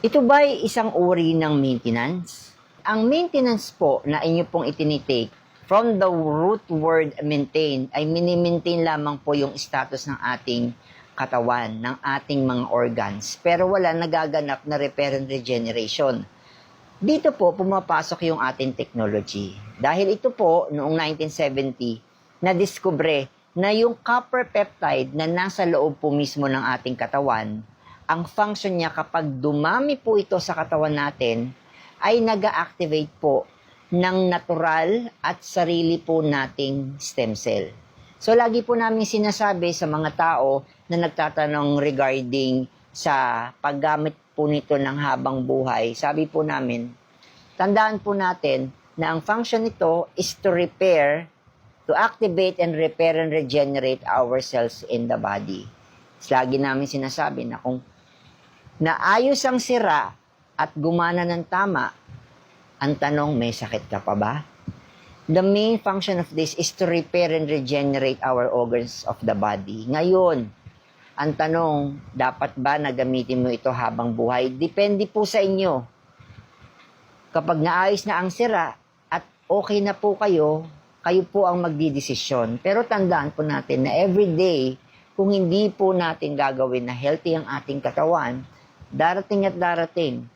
Ito ba ay isang uri ng maintenance? Ang maintenance po na inyo pong itinitake from the root word maintain ay mini-maintain lamang po yung status ng ating katawan, ng ating mga organs. Pero wala nagaganap na repair and regeneration. Dito po pumapasok yung ating technology. Dahil ito po, noong 1970, na-discover na yung copper peptide na nasa loob po mismo ng ating katawan, ang function niya kapag dumami po ito sa katawan natin, ay nag-activate po ng natural at sarili po nating stem cell. So, lagi po namin sinasabi sa mga tao na nagtatanong regarding sa paggamit po nito ng habang buhay, sabi po namin, tandaan po natin na ang function nito is to repair, to activate and repair and regenerate our cells in the body. Lagi namin sinasabi na kung naayos ang sira at gumana ng tama, ang tanong, may sakit ka pa ba? The main function of this is to repair and regenerate our organs of the body. Ngayon, ang tanong, dapat ba na gamitin mo ito habang buhay? Depende po sa inyo. Kapag naayos na ang sira at okay na po kayo po ang magdidesisyon. Pero tandaan po natin na everyday, kung hindi po natin gagawin na healthy ang ating katawan, darating at darating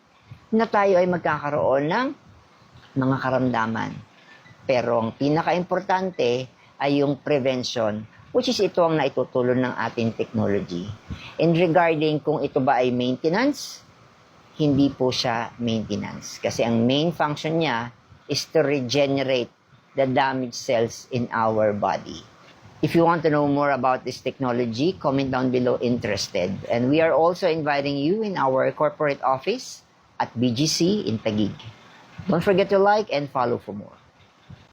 na tayo ay magkakaroon ng mga karamdaman. Pero ang pinaka-importante ay yung prevention, which is ito ang naitutulong ng ating technology. And regarding kung ito ba ay maintenance, hindi po siya maintenance. Kasi ang main function niya is to regenerate the damaged cells in our body. If you want to know more about this technology, comment down below interested. And we are also inviting you in our corporate office at BGC in Taguig. Don't forget to like and follow for more.